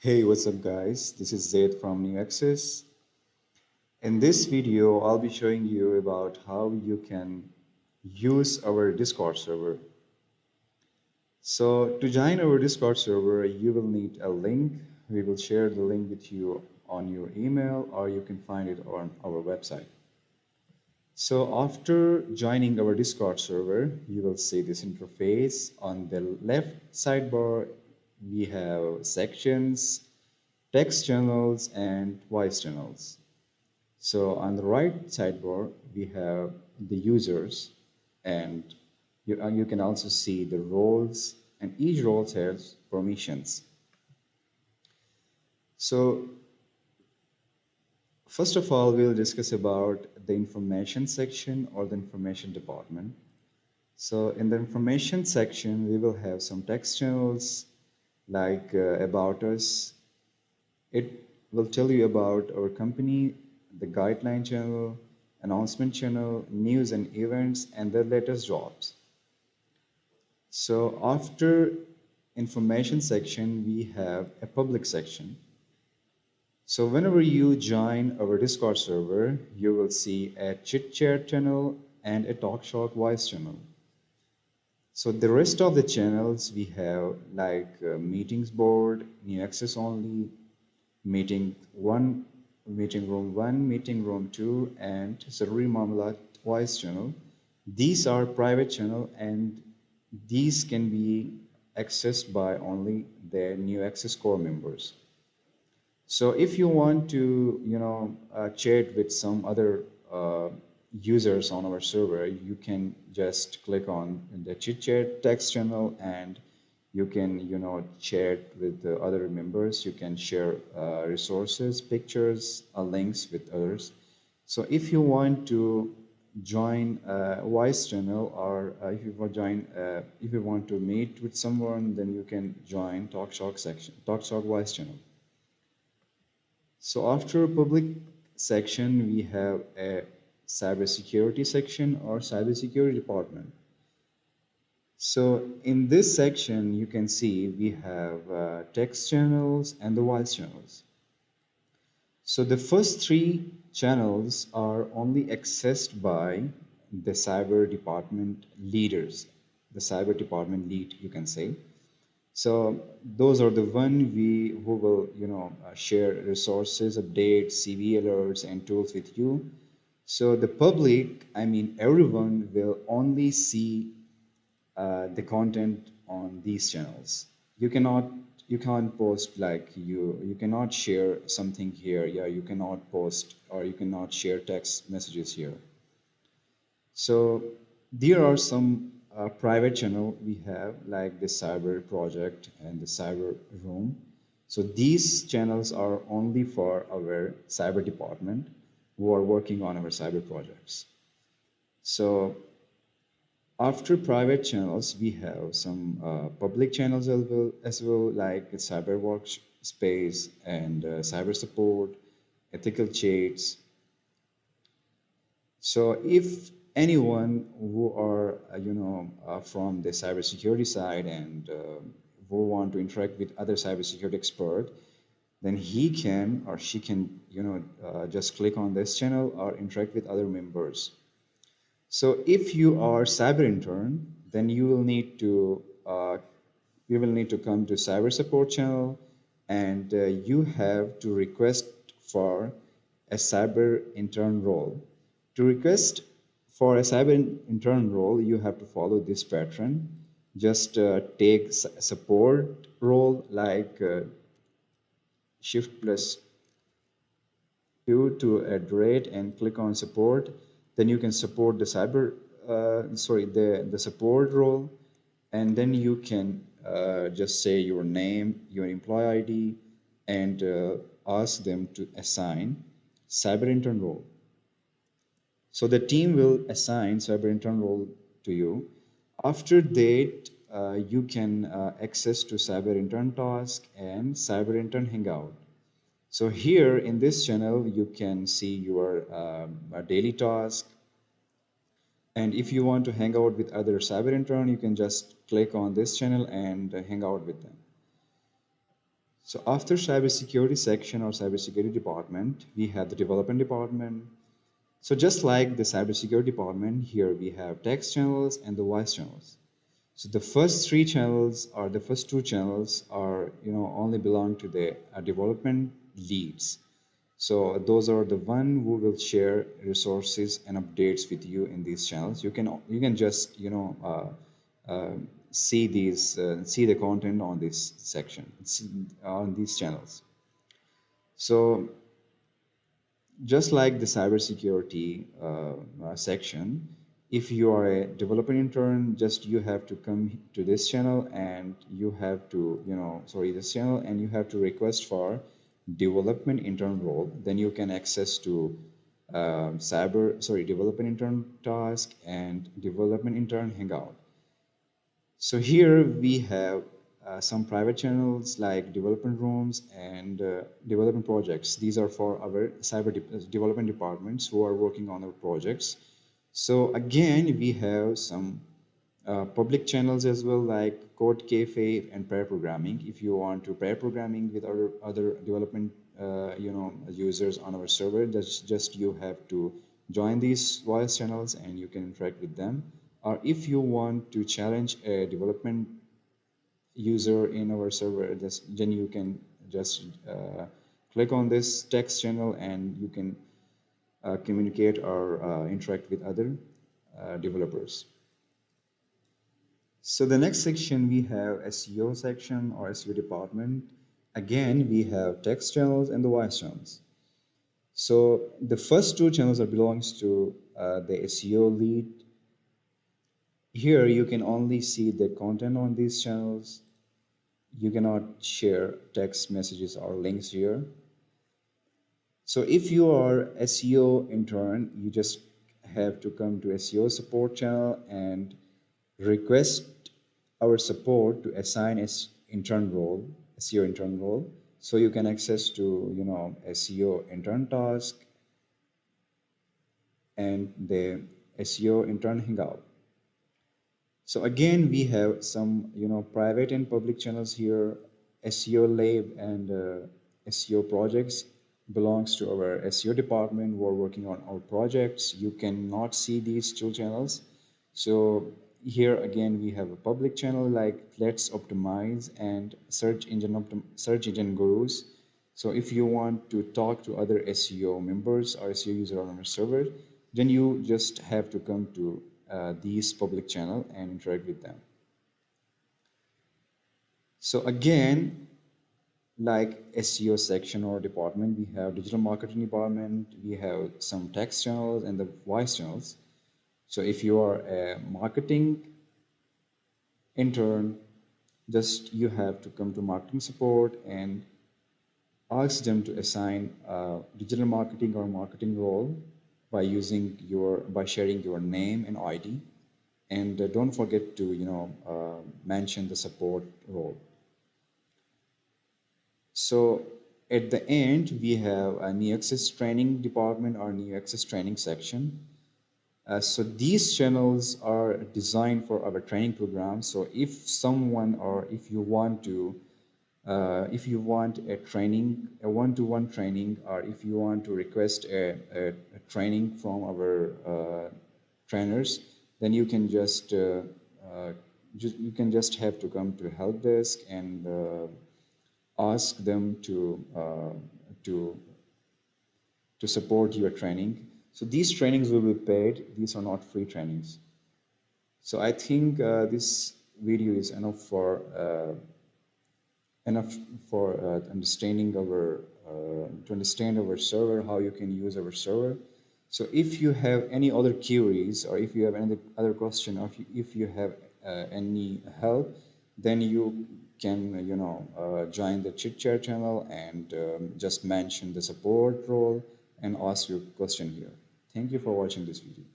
Hey, what's up guys? This is Zaid from Nuexus. In this video, I'll be showing you about how you can use our Discord server. So to join our Discord server, you will need a link. We will share the link with you on your email or you can find it on our website. So after joining our Discord server, you will see this interface. On the left sidebar, we have sections, text channels, and voice channels. So on the right sidebar, we have the users, and you can also see the roles, and each role has permissions. So first of all, we'll discuss about the information section or the information department. So in the information section, we will have some text channels like about us. It will tell you about our company, the guideline channel, announcement channel, news and events, and the latest jobs. So after information section, we have a public section. So whenever you join our Discord server, you will see a chit chat channel and a talk shock voice channel. So the rest of the channels we have like meetings board, new access only, meeting one, meeting room one, meeting room two, and Saruri Mamlat voice channel. These are private channel and these can be accessed by only the new access core members. So if you want to, chat with some other users on our server, you can just click on the chit chat text channel and you can, chat with the other members. You can share resources, pictures, links with others. So if you want to join a voice channel or if you want to meet with someone, then you can join TalkShock section, TalkShock voice channel. So after public section, we have a cybersecurity section or cybersecurity department. So in this section, you can see we have text channels and the voice channels. So the first three channels are only accessed by the cyber department leaders, the cyber department lead, you can say. So those are the one we who will share resources, updates, CV alerts, and tools with you. So the public, I mean everyone, will only see the content on these channels. You can't post like you cannot share something here. Yeah, you cannot post or you cannot share text messages here. So there are some private channel we have like the cyber project and the cyber room. So these channels are only for our cyber department who are working on our cyber projects. So after private channels, we have some public channels as well like cyber workspace and cyber support, ethical chats. So if anyone who are from the cybersecurity side and who want to interact with other cybersecurity expert, then he can or she can just click on this channel or interact with other members. So if you are cyber intern, then you will need to come to cyber support channel, and you have to request for a cyber intern role. To request for a cyber intern role, you have to follow this pattern. Just take support role like shift plus 2 to add rate and click on support. Then you can support the the support role, and then you can just say your name, your employee ID, and ask them to assign cyber intern role. So the team will assign cyber intern role to you. After that, you can access to cyber intern task and cyber intern hangout. So here in this channel, you can see your daily task. And if you want to hang out with other cyber intern, you can just click on this channel and hang out with them. So after cybersecurity section or cybersecurity department, we have the development department. So just like the cybersecurity department, here we have text channels and the voice channels. So the first three channels or the first two channels are, only belong to the development leads. So those are the one who will share resources and updates with you in these channels. You can just see the content on this section on these channels. So just like the cybersecurity section, if you are a development intern, just you have to come to this channel and you have to, this channel, and you have to request for development intern role. Then you can access to development intern task and development intern hangout. So here we have some private channels like development rooms and development projects. These are for our development departments who are working on our projects. So again, we have some public channels as well, like Code Cafe and pair programming. If you want to pair programming with other development users on our server, that's just you have to join these voice channels and you can interact with them. Or if you want to challenge a development user in our server, then you can just click on this text channel and you can communicate or interact with other developers. So the next section we have SEO section or SEO department. Again, we have text channels and the voice channels. So the first two channels are belongs to the SEO lead. Here you can only see the content on these channels. You cannot share text messages or links here. So if you are SEO intern, you just have to come to SEO support channel and request our support to assign SEO intern role. So you can access to, SEO intern task and the SEO intern hangout. So again, we have some, private and public channels here. SEO Lab and SEO projects belongs to our SEO department who are working on our projects. You cannot see these two channels. So here again, we have a public channel like Let's Optimize and Search Engine Gurus. So if you want to talk to other SEO members or SEO users on our server, then you just have to come to these public channel and interact with them. So again, like SEO section or department, we have digital marketing department, we have some text channels and the voice channels. So if you are a marketing intern, just you have to come to marketing support and ask them to assign digital marketing or marketing role by sharing your name and ID, and don't forget to mention the support role. So at the end we have a Nuexus training department or Nuexus training section. So these channels are designed for our training program. So if someone or if you want a training, a one-to-one training, or if you want to request a training from our trainers, then you can just have to come to help desk and ask them to to support your training. So these trainings will be paid. These are not free trainings. So I think this video is enough for understanding our to understand our server, how you can use our server. So if you have any other queries or if you have any other question or if you have any help, then you can join the chit chat channel and just mention the support role and ask your question here. Thank you for watching this video.